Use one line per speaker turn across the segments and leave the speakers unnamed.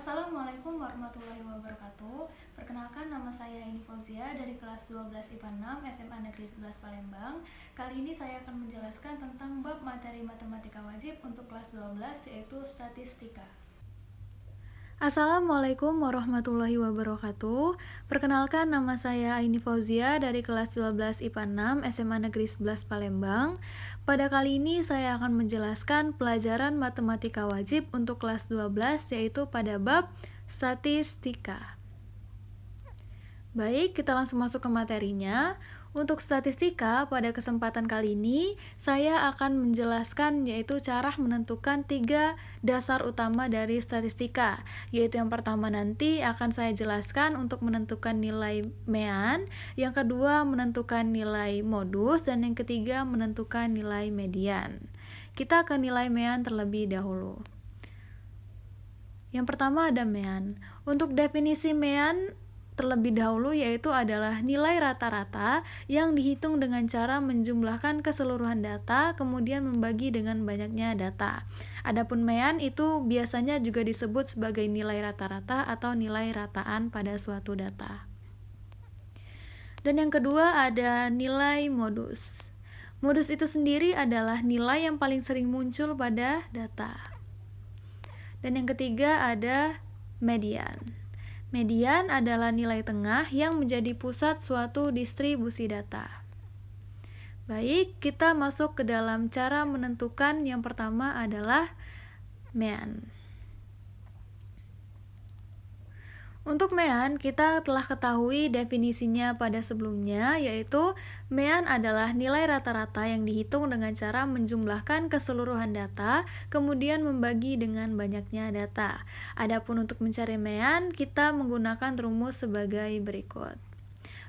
Assalamualaikum warahmatullahi wabarakatuh. Perkenalkan, nama saya Aini Fauzia dari kelas 12 IPA 6 SMA Negeri 11 Palembang. Kali ini saya akan menjelaskan tentang bab materi matematika wajib untuk kelas 12, yaitu statistika. Assalamualaikum warahmatullahi wabarakatuh. Perkenalkan, nama saya Aini Fauzia dari kelas 12 IPA 6 SMA Negeri 11 Palembang. Pada kali ini saya akan menjelaskan pelajaran matematika wajib untuk kelas 12, yaitu pada bab statistika. Baik, kita langsung masuk ke materinya. Untuk statistika, pada kesempatan kali ini saya akan menjelaskan yaitu cara menentukan 3 dasar utama dari statistika. Yaitu yang pertama nanti akan saya jelaskan untuk menentukan nilai mean, yang kedua menentukan nilai modus, dan yang ketiga menentukan nilai median. Kita ke nilai mean terlebih dahulu. Yang pertama ada mean. Untuk definisi mean terlebih dahulu yaitu adalah nilai rata-rata yang dihitung dengan cara menjumlahkan keseluruhan data kemudian membagi dengan banyaknya data. Adapun mean itu biasanya juga disebut sebagai nilai rata-rata atau nilai rataan pada suatu data. Dan yang kedua ada nilai modus. Modus itu sendiri adalah nilai yang paling sering muncul pada data. Dan yang ketiga ada median. Median adalah nilai tengah yang menjadi pusat suatu distribusi data. Baik, kita masuk ke dalam cara menentukan. Yang pertama adalah mean. Untuk mean, kita telah ketahui definisinya pada sebelumnya, yaitu mean adalah nilai rata-rata yang dihitung dengan cara menjumlahkan keseluruhan data, kemudian membagi dengan banyaknya data. Adapun untuk mencari mean, kita menggunakan rumus sebagai berikut.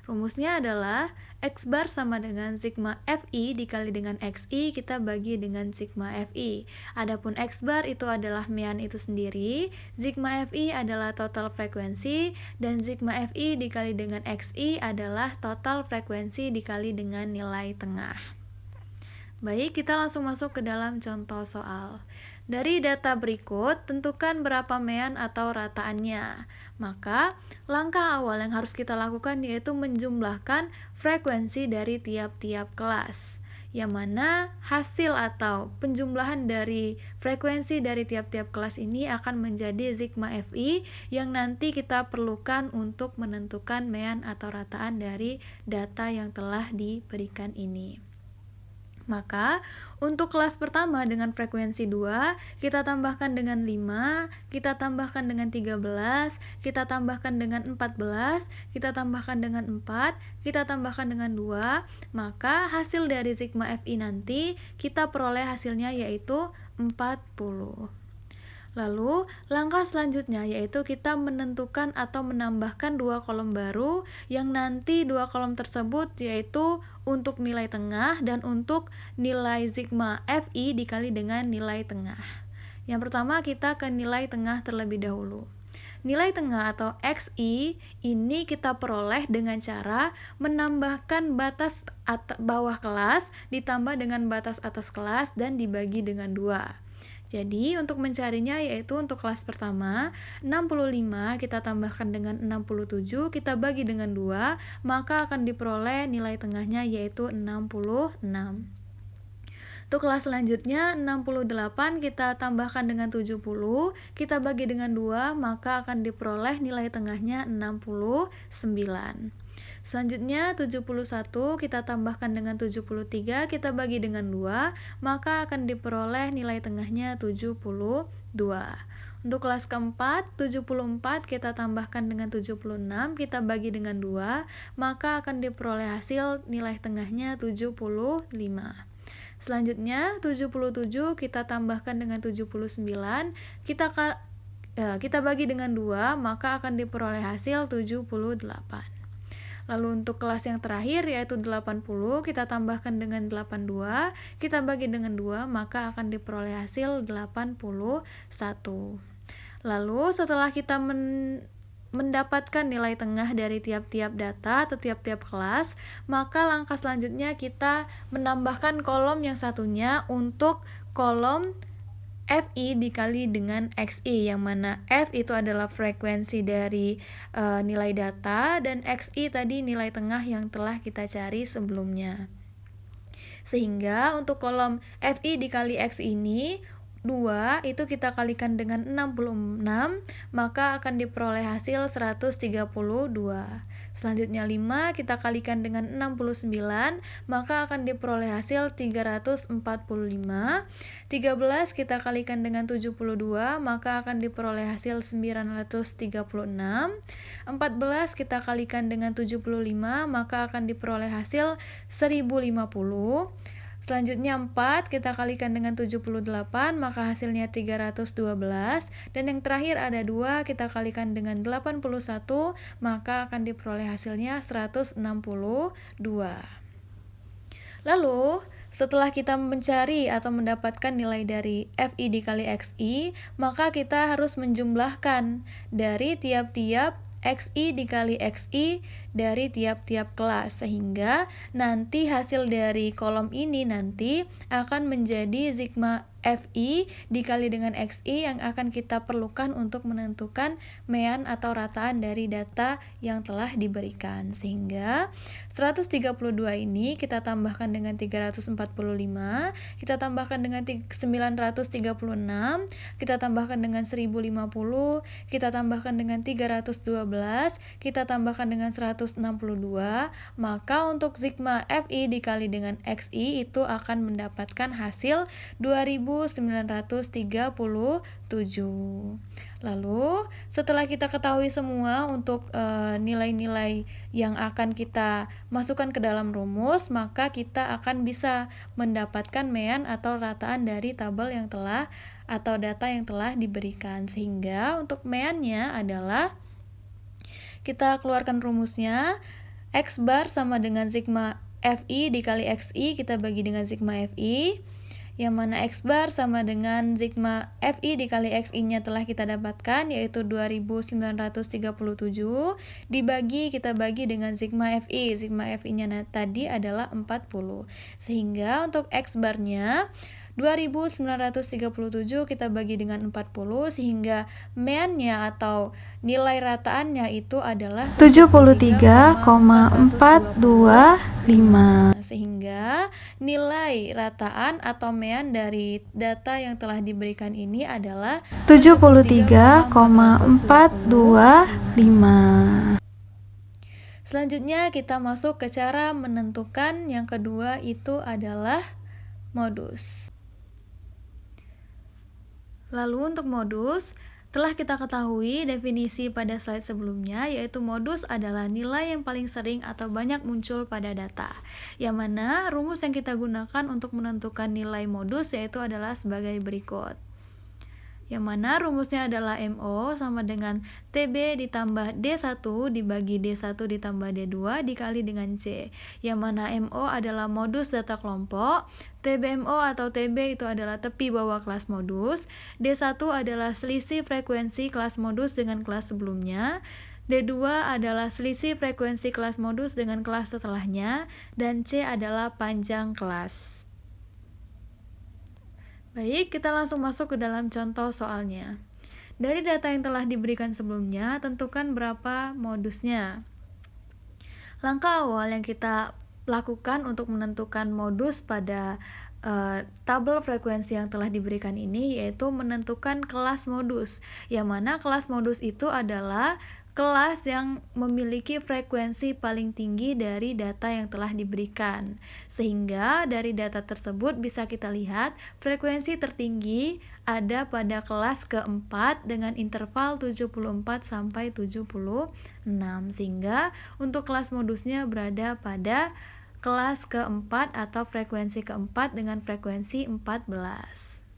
Rumusnya adalah X bar sama dengan sigma Fi dikali dengan Xi, kita bagi dengan sigma Fi. Adapun X bar itu adalah mean itu sendiri, sigma Fi adalah total frekuensi, dan sigma Fi dikali dengan Xi adalah total frekuensi dikali dengan nilai tengah. Baik, kita langsung masuk ke dalam contoh soal. Dari data berikut, tentukan berapa mean atau rataannya. Maka, langkah awal yang harus kita lakukan yaitu menjumlahkan frekuensi dari tiap-tiap kelas. Yang mana hasil atau penjumlahan dari frekuensi dari tiap-tiap kelas ini akan menjadi sigma Fi yang nanti kita perlukan untuk menentukan mean atau rataan dari data yang telah diberikan ini. Maka, untuk kelas pertama dengan frekuensi 2, kita tambahkan dengan 5, kita tambahkan dengan 13, kita tambahkan dengan 14, kita tambahkan dengan 4, kita tambahkan dengan 2, maka hasil dari sigma Fi nanti kita peroleh hasilnya yaitu 40. Lalu, langkah selanjutnya yaitu kita menentukan atau menambahkan 2 kolom baru yang nanti 2 kolom tersebut yaitu untuk nilai tengah dan untuk nilai sigma Fi dikali dengan nilai tengah. Yang pertama kita ke nilai tengah terlebih dahulu. Nilai tengah atau Xi ini kita peroleh dengan cara menambahkan batas bawah kelas ditambah dengan batas atas kelas dan dibagi dengan 2. Jadi untuk mencarinya yaitu untuk kelas pertama 65 kita tambahkan dengan 67 kita bagi dengan 2 maka akan diperoleh nilai tengahnya yaitu 66. Untuk kelas selanjutnya 68 kita tambahkan dengan 70 kita bagi dengan 2 maka akan diperoleh nilai tengahnya 69. Selanjutnya 71 kita tambahkan dengan 73 kita bagi dengan 2 maka akan diperoleh nilai tengahnya 72. Untuk kelas keempat 74 kita tambahkan dengan 76 kita bagi dengan 2 maka akan diperoleh hasil nilai tengahnya 75. Selanjutnya 77 kita tambahkan dengan 79 kita bagi dengan 2 maka akan diperoleh hasil 78. Lalu untuk kelas yang terakhir yaitu 80 kita tambahkan dengan 82 kita bagi dengan 2 maka akan diperoleh hasil 81. Lalu setelah kita mendapatkan nilai tengah dari tiap-tiap data atau tiap-tiap kelas, maka langkah selanjutnya kita menambahkan kolom yang satunya untuk kolom FI dikali dengan XI, yang mana F itu adalah frekuensi dari nilai data dan XI tadi nilai tengah yang telah kita cari sebelumnya. Sehingga untuk kolom FI dikali X ini 2 itu kita kalikan dengan 66, maka akan diperoleh hasil 132. Selanjutnya 5 kita kalikan dengan 69, maka akan diperoleh hasil 345. 13 kita kalikan dengan 72, maka akan diperoleh hasil 936. 14 kita kalikan dengan 75, maka akan diperoleh hasil 1050. Selanjutnya 4 kita kalikan dengan 78, maka hasilnya 312. Dan yang terakhir ada 2 kita kalikan dengan 81, maka akan diperoleh hasilnya 162. Lalu setelah kita mencari atau mendapatkan nilai dari FI dikali XI, maka kita harus menjumlahkan dari tiap-tiap XI dikali XI dari tiap-tiap kelas, sehingga nanti hasil dari kolom ini nanti akan menjadi sigma FI dikali dengan XI yang akan kita perlukan untuk menentukan mean atau rataan dari data yang telah diberikan. Sehingga 132 ini kita tambahkan dengan 345, kita tambahkan dengan 936, kita tambahkan dengan 1050, kita tambahkan dengan 312, kita tambahkan dengan 162, maka untuk sigma FI dikali dengan XI itu akan mendapatkan hasil 2937. Lalu setelah kita ketahui semua untuk nilai-nilai yang akan kita masukkan ke dalam rumus, maka kita akan bisa mendapatkan mean atau rataan dari tabel yang telah atau data yang telah diberikan. Sehingga untuk meannya adalah kita keluarkan rumusnya, X bar sama dengan sigma FI dikali XI, kita bagi dengan sigma FI, yang mana X bar sama dengan sigma FI dikali XI nya telah kita dapatkan, yaitu 2937, kita bagi dengan sigma FI nya tadi adalah 40, sehingga untuk X bar nya 2937 kita bagi dengan 40, sehingga meannya atau nilai rataannya itu adalah 73,425. Sehingga nilai rataan atau mean dari data yang telah diberikan ini adalah 73,425. Selanjutnya kita masuk ke cara menentukan yang kedua, itu adalah modus. Lalu untuk modus, telah kita ketahui definisi pada slide sebelumnya, yaitu modus adalah nilai yang paling sering atau banyak muncul pada data. Yang mana rumus yang kita gunakan untuk menentukan nilai modus yaitu adalah sebagai berikut. Yang mana rumusnya adalah MO sama dengan TB ditambah D1 dibagi D1 ditambah D2 dikali dengan C. Yang mana MO adalah modus data kelompok, TBMO atau TB itu adalah tepi bawah kelas modus, D1 adalah selisih frekuensi kelas modus dengan kelas sebelumnya, D2 adalah selisih frekuensi kelas modus dengan kelas setelahnya, dan C adalah panjang kelas. Baik, kita langsung masuk ke dalam contoh soalnya. Dari data yang telah diberikan sebelumnya, tentukan berapa modusnya. Langkah awal yang kita lakukan untuk menentukan modus pada tabel frekuensi yang telah diberikan ini yaitu menentukan kelas modus, yang mana kelas modus itu adalah kelas yang memiliki frekuensi paling tinggi dari data yang telah diberikan. Sehingga dari data tersebut bisa kita lihat frekuensi tertinggi ada pada kelas keempat dengan interval 74 sampai 76. Sehingga untuk kelas modusnya berada pada kelas keempat atau frekuensi keempat dengan frekuensi 14.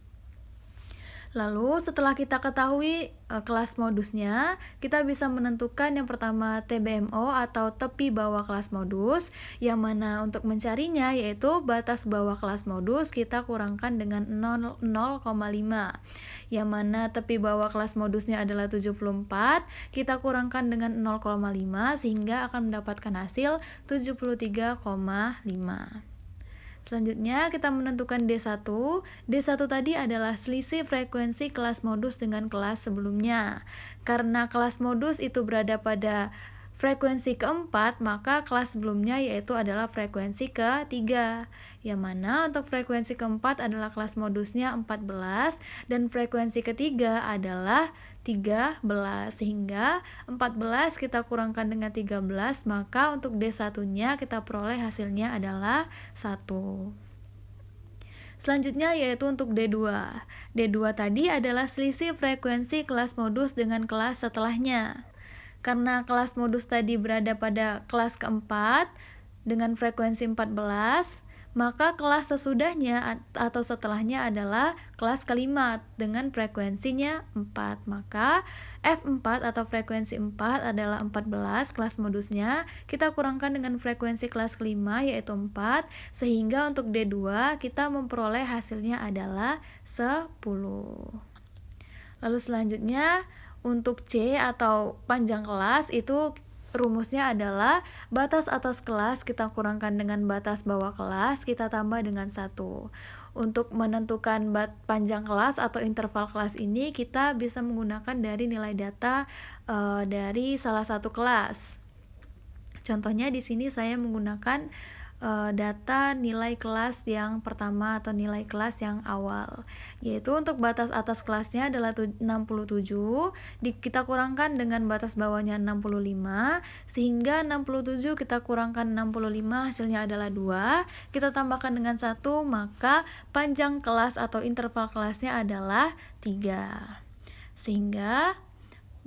Lalu setelah kita ketahui kelas modusnya, kita bisa menentukan yang pertama TBMO atau tepi bawah kelas modus, yang mana untuk mencarinya yaitu batas bawah kelas modus kita kurangkan dengan 0,5, yang mana tepi bawah kelas modusnya adalah 74, kita kurangkan dengan 0,5 sehingga akan mendapatkan hasil 73,5. Selanjutnya kita menentukan D1. D1 tadi adalah selisih frekuensi kelas modus dengan kelas sebelumnya. Karena kelas modus itu berada pada frekuensi keempat, maka kelas sebelumnya yaitu adalah frekuensi ketiga. Yang mana untuk frekuensi keempat adalah kelas modusnya 14 dan frekuensi ketiga adalah 13. Sehingga 14 kita kurangkan dengan 13, maka untuk D1-nya kita peroleh hasilnya adalah 1. Selanjutnya yaitu untuk D2. D2 tadi adalah selisih frekuensi kelas modus dengan kelas setelahnya. Karena kelas modus tadi berada pada kelas keempat dengan frekuensi 14, maka kelas sesudahnya atau setelahnya adalah kelas kelima dengan frekuensinya 4. Maka F4 atau frekuensi 4 adalah 14 kelas modusnya, kita kurangkan dengan frekuensi kelas kelima yaitu 4, sehingga untuk D2 kita memperoleh hasilnya adalah 10. Lalu selanjutnya untuk C atau panjang kelas itu rumusnya adalah batas atas kelas kita kurangkan dengan batas bawah kelas kita tambah dengan 1. Untuk menentukan panjang kelas atau interval kelas ini kita bisa menggunakan dari nilai data dari salah satu kelas. Contohnya di sini saya menggunakan data nilai kelas yang pertama atau nilai kelas yang awal, yaitu untuk batas atas kelasnya adalah 67, kita kurangkan dengan batas bawahnya 65, sehingga 67 kita kurangkan 65 hasilnya adalah 2, kita tambahkan dengan 1, maka panjang kelas atau interval kelasnya adalah 3. Sehingga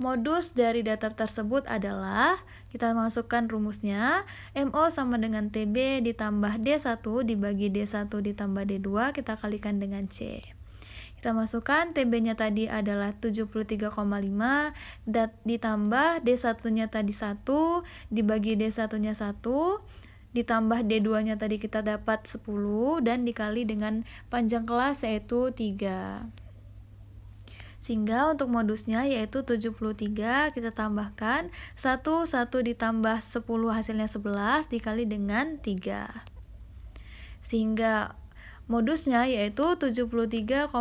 modus dari data tersebut adalah, kita masukkan rumusnya, MO sama dengan TB ditambah D1 dibagi D1 ditambah D2, kita kalikan dengan C. Kita masukkan TB-nya tadi adalah 73,5 ditambah D1-nya tadi 1 dibagi D1-nya 1 ditambah D2-nya tadi kita dapat 10 dan dikali dengan panjang kelas yaitu 3. Sehingga untuk modusnya yaitu 73, kita tambahkan 1 ditambah 10 hasilnya 11 dikali dengan 3. Sehingga modusnya yaitu 73,5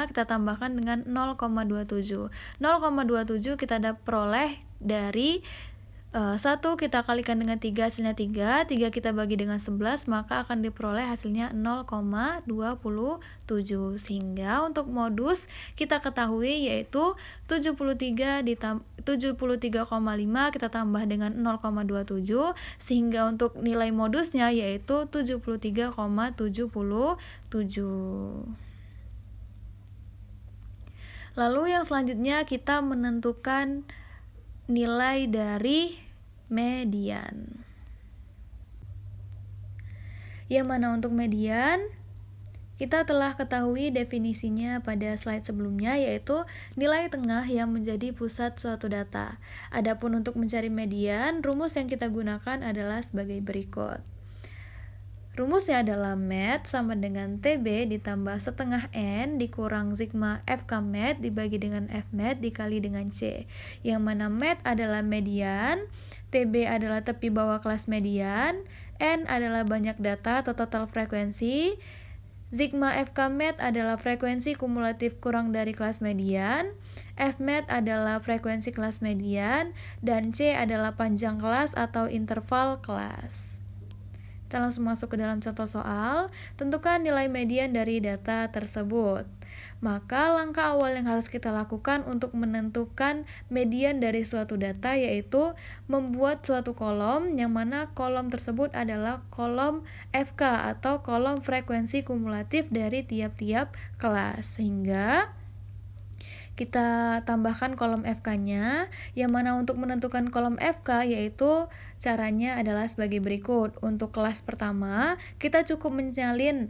kita tambahkan dengan 0,27. 0,27 kita peroleh dari 1 kita kalikan dengan 3 hasilnya 3 kita bagi dengan 11 maka akan diperoleh hasilnya 0,27. Sehingga untuk modus kita ketahui yaitu 73,5 kita tambah dengan 0,27 sehingga untuk nilai modusnya yaitu 73,77. Lalu yang selanjutnya kita menentukan nilai dari median. Yang mana untuk median kita telah ketahui definisinya pada slide sebelumnya, yaitu nilai tengah yang menjadi pusat suatu data. Adapun untuk mencari median, rumus yang kita gunakan adalah sebagai berikut. Rumusnya adalah med sama dengan TB ditambah setengah N dikurang sigma FK med dibagi dengan F med dikali dengan C. Yang mana med adalah median, TB adalah tepi bawah kelas median, N adalah banyak data atau total frekuensi, sigma FK med adalah frekuensi kumulatif kurang dari kelas median, F med adalah frekuensi kelas median, dan C adalah panjang kelas atau interval kelas. Kita langsung masuk ke dalam contoh soal. Tentukan nilai median dari data tersebut. Maka langkah awal yang harus kita lakukan untuk menentukan median dari suatu data yaitu membuat suatu kolom yang mana kolom tersebut adalah kolom FK atau kolom frekuensi kumulatif dari tiap-tiap kelas. Sehingga kita tambahkan kolom FK-nya, yang mana untuk menentukan kolom FK yaitu caranya adalah sebagai berikut. Untuk kelas pertama, kita cukup menyalin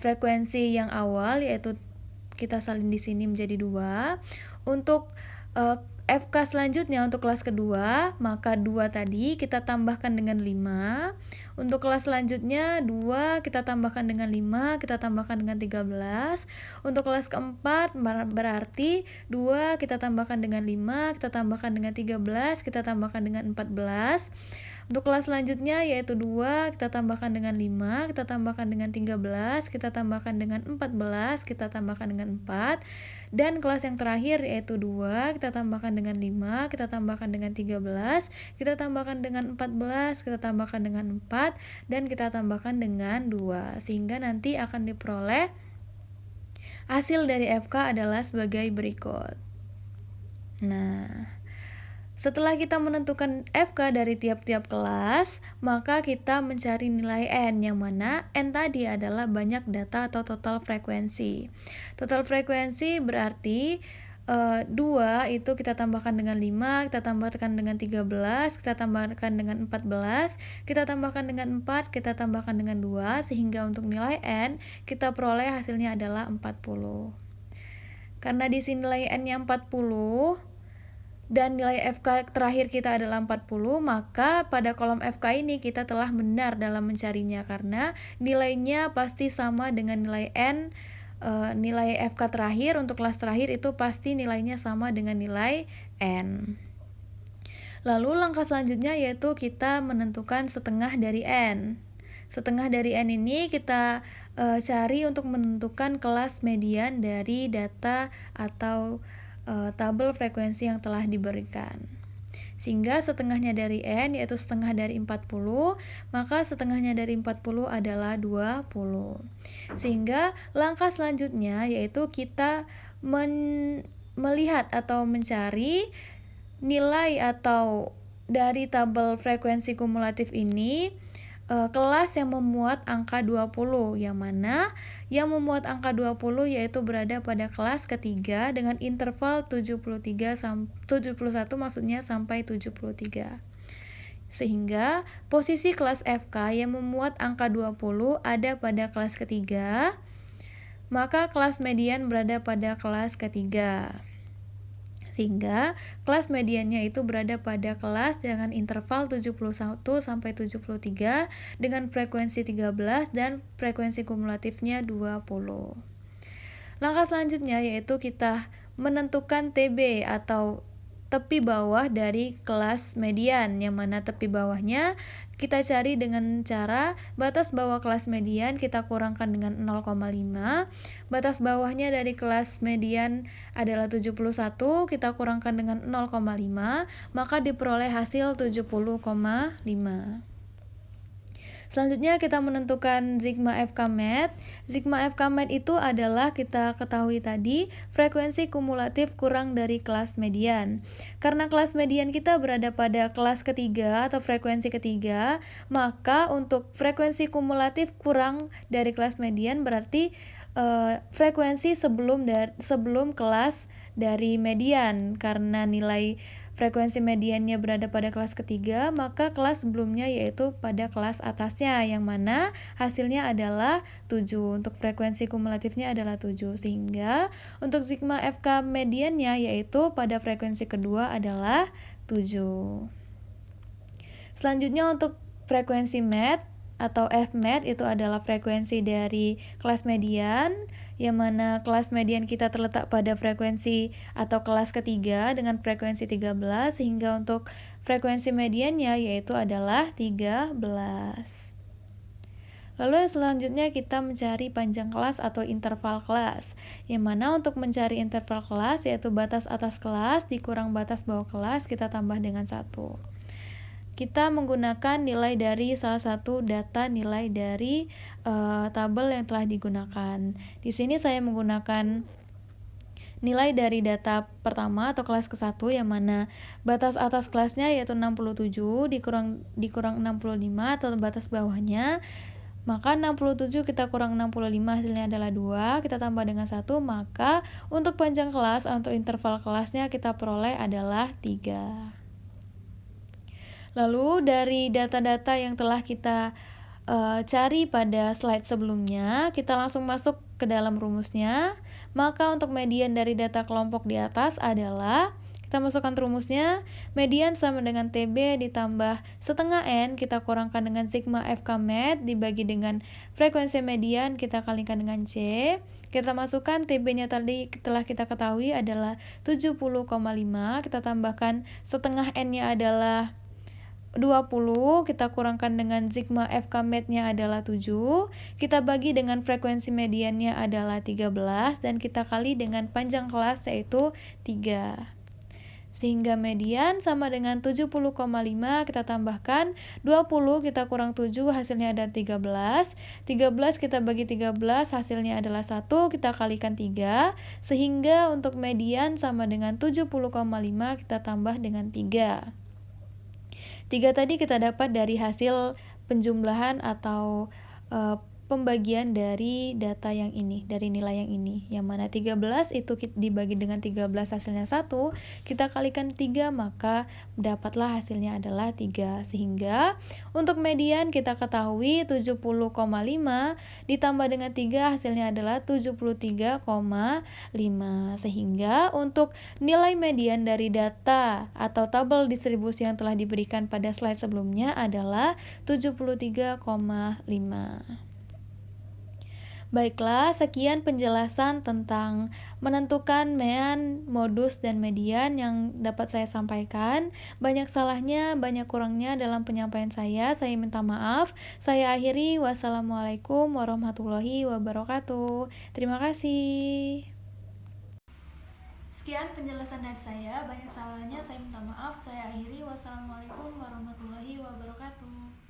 frekuensi yang awal, yaitu kita salin di sini menjadi 2. Untuk FK selanjutnya untuk kelas kedua, maka 2 tadi kita tambahkan dengan 5. Untuk kelas selanjutnya 2 kita tambahkan dengan 5, kita tambahkan dengan 13. Untuk kelas keempat berarti 2 kita tambahkan dengan 5, kita tambahkan dengan 13, kita tambahkan dengan 14. Untuk kelas selanjutnya yaitu 2, kita tambahkan dengan 5, kita tambahkan dengan 13, kita tambahkan dengan 14, kita tambahkan dengan 4. Dan kelas yang terakhir yaitu 2, kita tambahkan dengan 5, kita tambahkan dengan 13, kita tambahkan dengan 14, kita tambahkan dengan 4, dan kita tambahkan dengan 2. Sehingga nanti akan diperoleh hasil dari FK adalah sebagai berikut. Nah, setelah kita menentukan FK dari tiap-tiap kelas, maka kita mencari nilai N, yang mana N tadi adalah banyak data atau total frekuensi. Total frekuensi berarti 2 itu kita tambahkan dengan 5, kita tambahkan dengan 13, kita tambahkan dengan 14, kita tambahkan dengan 4, kita tambahkan dengan 2, sehingga untuk nilai N kita peroleh hasilnya adalah 40. Karena di sini nilai N-nya 40, dan nilai FK terakhir kita adalah 40, maka pada kolom FK ini kita telah benar dalam mencarinya karena nilainya pasti sama dengan nilai N. Nilai FK terakhir untuk kelas terakhir itu pasti nilainya sama dengan nilai N. Lalu langkah selanjutnya yaitu kita menentukan setengah dari N. Setengah dari N ini kita cari untuk menentukan kelas median dari data atau tabel frekuensi yang telah diberikan. Sehingga setengahnya dari N yaitu setengah dari 40, maka setengahnya dari 40 adalah 20. Sehingga langkah selanjutnya yaitu kita melihat atau mencari nilai atau dari tabel frekuensi kumulatif ini kelas yang memuat angka 20, yang mana yang memuat angka 20 yaitu berada pada kelas ketiga dengan interval 71 maksudnya sampai 73. Sehingga posisi kelas FK yang memuat angka 20 ada pada kelas ketiga, maka kelas median berada pada kelas ketiga. Sehingga kelas mediannya itu berada pada kelas dengan interval 71 sampai 73 dengan frekuensi 13 dan frekuensi kumulatifnya 20. Langkah selanjutnya yaitu kita menentukan TB atau tepi bawah dari kelas median, yang mana tepi bawahnya kita cari dengan cara batas bawah kelas median kita kurangkan dengan 0,5. Batas bawahnya dari kelas median adalah 71, kita kurangkan dengan 0,5, maka diperoleh hasil 70,5. Selanjutnya kita menentukan sigma FK-MET. Sigma FK-MET itu adalah kita ketahui tadi frekuensi kumulatif kurang dari kelas median. Karena kelas median kita berada pada kelas ketiga atau frekuensi ketiga, maka untuk frekuensi kumulatif kurang dari kelas median berarti frekuensi sebelum kelas dari median. Karena nilai frekuensi mediannya berada pada kelas ketiga, maka kelas sebelumnya yaitu pada kelas atasnya, yang mana hasilnya adalah 7. Untuk frekuensi kumulatifnya adalah 7, sehingga untuk sigma FK mediannya yaitu pada frekuensi kedua adalah 7. Selanjutnya untuk frekuensi MET atau FMET itu adalah frekuensi dari kelas median, yang mana kelas median kita terletak pada frekuensi atau kelas ketiga dengan frekuensi 13, sehingga untuk frekuensi mediannya yaitu adalah 13. Lalu yang selanjutnya kita mencari panjang kelas atau interval kelas, yang mana untuk mencari interval kelas yaitu batas atas kelas dikurang batas bawah kelas kita tambah dengan 1. Kita menggunakan nilai dari salah satu data nilai dari tabel yang telah digunakan. Di sini saya menggunakan nilai dari data pertama atau kelas ke-1, yang mana batas atas kelasnya yaitu 67 dikurang 65 atau batas bawahnya. Maka 67 kita kurang 65 hasilnya adalah 2, kita tambah dengan 1, maka untuk panjang kelas atau interval kelasnya kita peroleh adalah 3. Lalu dari data-data yang telah kita cari pada slide sebelumnya, kita langsung masuk ke dalam rumusnya. Maka untuk median dari data kelompok di atas adalah, kita masukkan rumusnya, median sama dengan TB ditambah setengah N, kita kurangkan dengan sigma FK-MET dibagi dengan frekuensi median, kita kalikan dengan C. Kita masukkan TB-nya tadi telah kita ketahui adalah 70,5, kita tambahkan setengah N-nya adalah 20 kita kurangkan dengan sigma FK med-nya adalah 7, kita bagi dengan frekuensi mediannya adalah 13, dan kita kali dengan panjang kelas yaitu 3. Sehingga median sama dengan 70,5, kita tambahkan 20 kita kurang 7 hasilnya ada 13. 13 kita bagi 13 hasilnya adalah 1, kita kalikan 3. Sehingga untuk median sama dengan 70,5 kita tambah dengan 3. 3 tadi kita dapat dari hasil penjumlahan atau pembagian dari data yang ini, dari nilai yang ini. Yang mana 13 itu dibagi dengan 13 hasilnya 1, kita kalikan 3 maka dapatlah hasilnya adalah 3. Sehingga untuk median kita ketahui 70,5 ditambah dengan 3 hasilnya adalah 73,5. Sehingga untuk nilai median dari data atau tabel distribusi yang telah diberikan pada slide sebelumnya adalah 73,5. Baiklah, sekian penjelasan tentang menentukan mean, modus, dan median yang dapat saya sampaikan. Banyak salahnya, banyak kurangnya dalam penyampaian saya minta maaf. Saya akhiri, wassalamualaikum warahmatullahi wabarakatuh. Terima kasih. Sekian penjelasan dari saya, banyak salahnya, saya minta maaf. Saya akhiri, wassalamualaikum warahmatullahi wabarakatuh.